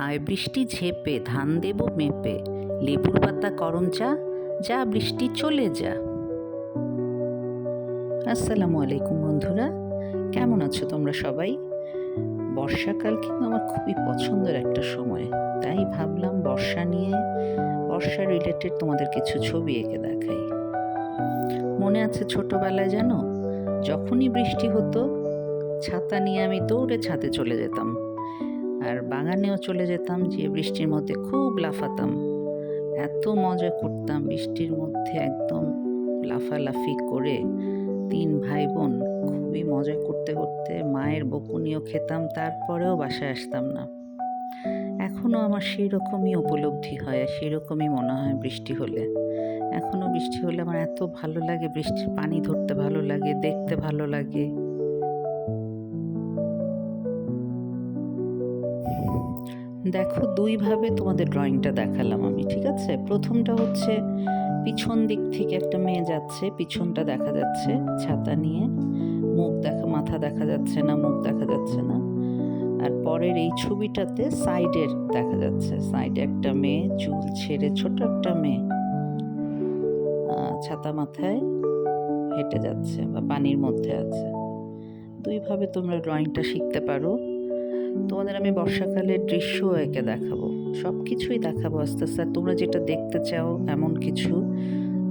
আয় বৃষ্টি ঝেপে ধান দেব মেপে, লেবুর পাতা করম চা, যা বৃষ্টি চলে যা। আসসালামু আলাইকুম বন্ধুরা, কেমন আছো তোমরা সবাই? বর্ষাকাল কিন্তু আমার খুবই পছন্দের একটা সময়, তাই ভাবলাম বর্ষা রিলেটেড তোমাদের কিছু ছবি এঁকে দেখাই। মনে আছে ছোটবেলায় জানো, যখনই বৃষ্টি হতো ছাতা নিয়ে আমি দৌড়ে ছাদে চলে যেতাম, আর বাগানেও চলে যেতাম, যে বৃষ্টির মধ্যে খুব লাফাতাম। এত মজা করতাম বৃষ্টির মধ্যে, একদম লাফালাফি করে তিন ভাই বোন খুবই মজা করতে করতে মায়ের বকুনিও খেতাম, তারপরেও বাসায় আসতাম না। এখনও আমার সেই রকমই উপলব্ধি হয়, সেই রকমই মনে হয় বৃষ্টি হলে। এখনও বৃষ্টি হলে আমার এত ভালো লাগে, বৃষ্টির পানি ধরতে ভালো লাগে, দেখতে ভালো লাগে। দেখো, দুইভাবে তোমাদের ড্রয়িংটা দেখালাম আমি, ঠিক আছে? প্রথমটা হচ্ছে পিছন দিক থেকে একটা মেয়ে যাচ্ছে, পিছনটা দেখা যাচ্ছে ছাতা নিয়ে, মাথা দেখা যাচ্ছে না, মুখ দেখা যাচ্ছে না। আর পরের এই ছবিটাতে সাইডের দেখা যাচ্ছে, সাইডে একটা মেয়ে, চুল ছেড়ে ছোট একটা মেয়ে ছাতা মাথায় হেঁটে যাচ্ছে বা পানির মধ্যে আছে। দুইভাবে তোমরা ড্রয়িংটা শিখতে পারো। তোমাদের আমি বর্ষাকালের দৃশ্য এঁকে দেখাবো, সব কিছুই দেখাবো আস্তে আস্তে। আর তোমরা যেটা দেখতে চাও এমন কিছু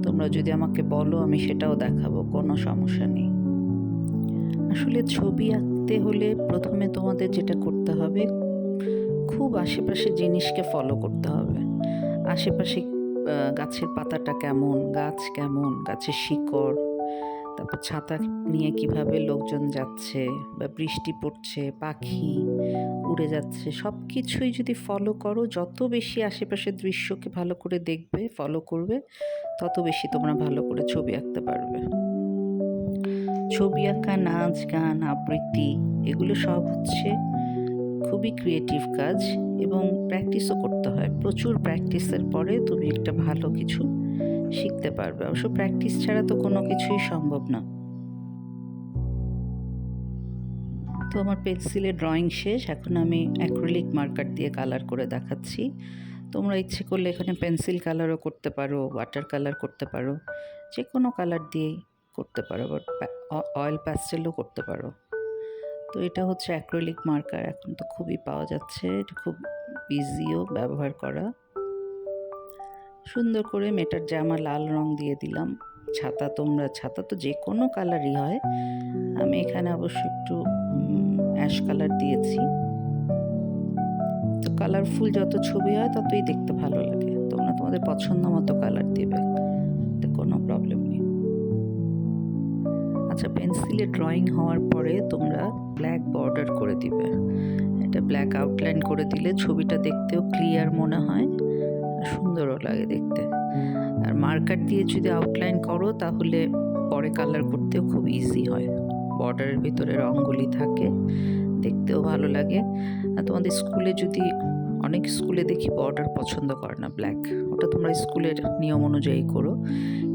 তোমরা যদি আমাকে বলো, আমি সেটাও দেখাবো, কোনো সমস্যা নেই। আসলে ছবি আঁকতে হলে প্রথমে তোমাদের যেটা করতে হবে, খুব আশেপাশে জিনিসকে ফলো করতে হবে। আশেপাশে গাছের পাতাটা কেমন, গাছ কেমন, গাছের শিকড়, তারপর ছাতা নিয়ে কিভাবে লোকজন যাচ্ছে বা বৃষ্টি পড়ছে, পাখি উড়ে যাচ্ছে, সব কিছুই যদি ফলো করো, যত বেশি আশেপাশের দৃশ্যকে ভালো করে দেখবে, ফলো করবে, তত বেশি তোমরা ভালো করে ছবি আঁকতে পারবে। ছবি আঁকা, নাচ গান, আবৃত্তি, এগুলো সব হচ্ছে খুবই ক্রিয়েটিভ কাজ, এবং প্র্যাকটিসও করতে হয়। প্রচুর প্র্যাকটিসের পরে তুমি একটা ভালো কিছু শিখতে পারবে। অবশ্য প্র্যাকটিস ছাড়া তো কোনো কিছুই সম্ভব না। তো আমার পেন্সিলের ড্রয়িং শেষ, এখন আমি অ্যাক্রিলিক মার্কার দিয়ে কালার করে দেখাচ্ছি। তোমরা ইচ্ছে করলে এখানে পেন্সিল কালারও করতে পারো, ওয়াটার কালার করতে পারো, যে কোনো কালার দিয়েই করতে পারো, বাট অয়েল প্যাস্টেলও করতে পারো। তো এটা হচ্ছে অ্যাক্রিলিক মার্কার, এখন তো খুবই পাওয়া যাচ্ছে, এটা খুব ইজিও ব্যবহার করা। সুন্দর করে মেয়েটার জামা লাল রং দিয়ে দিলাম। ছাতা তো যে কোনো কালারই হয়, আমি এখানে অবশ্য একটু অ্যাশ কালার দিয়েছি। তো কালারফুল যত ছবি হয় ততই দেখতে ভালো লাগে। তোমরা তোমাদের পছন্দ মতো কালার দিবে, তো কোনো প্রবলেম নেই। আচ্ছা, পেন্সিলে ড্রয়িং হওয়ার পরে তোমরা ব্ল্যাক বর্ডার করে দিবে। এটা ব্ল্যাক আউটলাইন করে দিলে ছবিটা দেখতেও ক্লিয়ার মনে হয়, সুন্দরও লাগে দেখতে। আর মার্কার দিয়ে যদি আউটলাইন করো তাহলে পরে কালার করতেও খুব ইজি হয়, বর্ডারের ভিতরে রঙগুলি থাকে, দেখতেও ভালো লাগে। আর তোমাদের স্কুলে যদি, অনেক স্কুলে দেখি বর্ডার পছন্দ করে না ব্ল্যাক, ওটা তোমরা স্কুলের নিয়ম অনুযায়ী করো,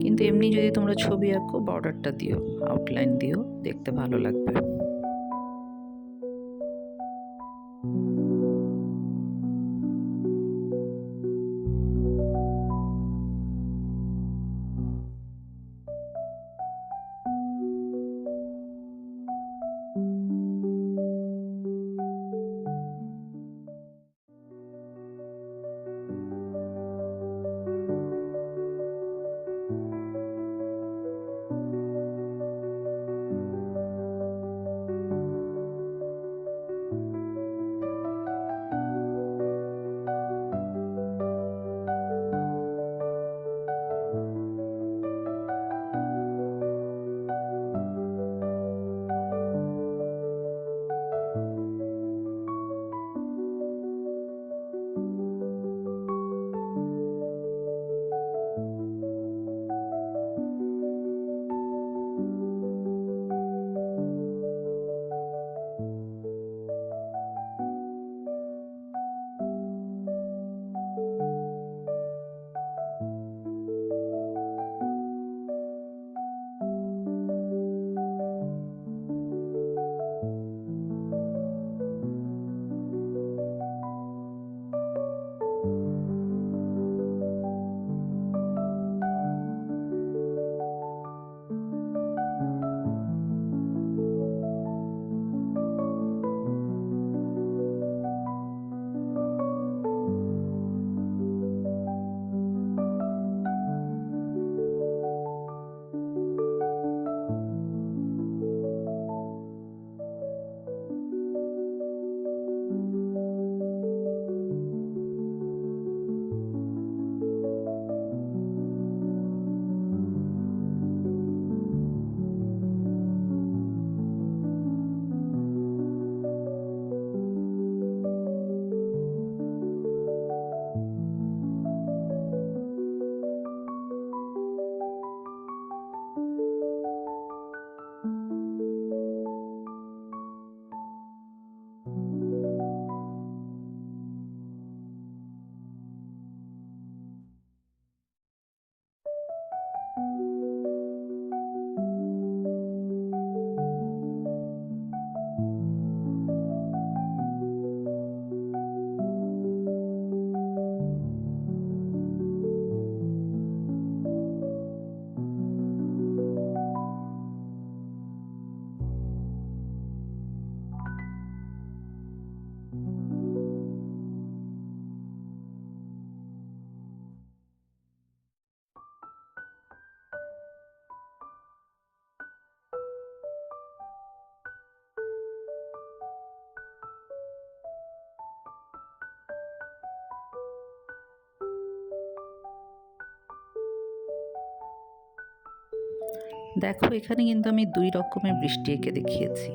কিন্তু এমনি যদি তোমরা ছবি আঁকো বর্ডারটা দিও, আউটলাইন দিও, দেখতে ভালো লাগবে। দেখো এখানে কিন্তু আমি 2 রকমের বৃষ্টি এঁকে দেখিয়েছি।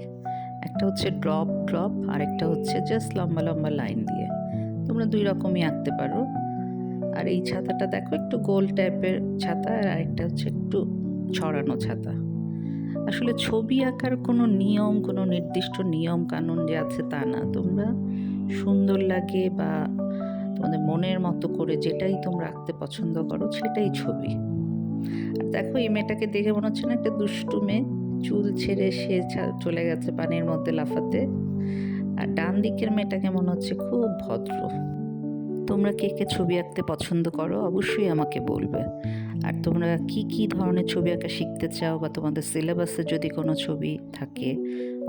একটা হচ্ছে ড্রপ ড্রপ আর একটা হচ্ছে জাস্ট লম্বা লম্বা লাইন দিয়ে। তোমরা 2 রকমই আঁকতে পারো। আর এই ছাতাটা দেখো একটু গোল টাইপের ছাতা, আর আরেকটা হচ্ছে একটু ছড়ানো ছাতা। আসলে ছবি আঁকার কোনো নিয়ম, কোনো নির্দিষ্ট নিয়ম কানুন যে আছে তা না। তোমরা সুন্দর লাগে বা তোমাদের মনের মতো করে যেটাই তোমরা আঁকতে পছন্দ করো সেটাই ছবি। আর দেখো এই মেয়েটাকে দেখে মনে হচ্ছে না একটা দুষ্টু মেয়ে, চুল ছেড়ে সে চলে গেছে পানির মধ্যে লাফাতে। আর ডান দিকের মেয়েটাকে মনে হচ্ছে খুব ভদ্র। তোমরা কে কে ছবি আঁকতে পছন্দ করো অবশ্যই আমাকে বলবে। আর তোমরা কি কি ধরনের ছবি আঁকা শিখতে চাও বা তোমাদের সিলেবাসে যদি কোনো ছবি থাকে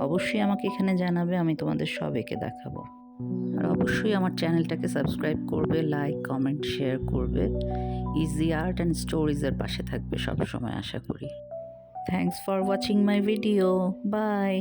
অবশ্যই আমাকে এখানে জানাবে, আমি তোমাদের সব এঁকে দেখাবো। আর অবশ্যই আমার চ্যানেলটাকে সাবস্ক্রাইব করবে, লাইক কমেন্ট শেয়ার করবে। ইজি আর্ট অ্যান্ড স্টোরিজের পাশে থাকবে সব সময় আশা করি। Thanks for watching my video. By.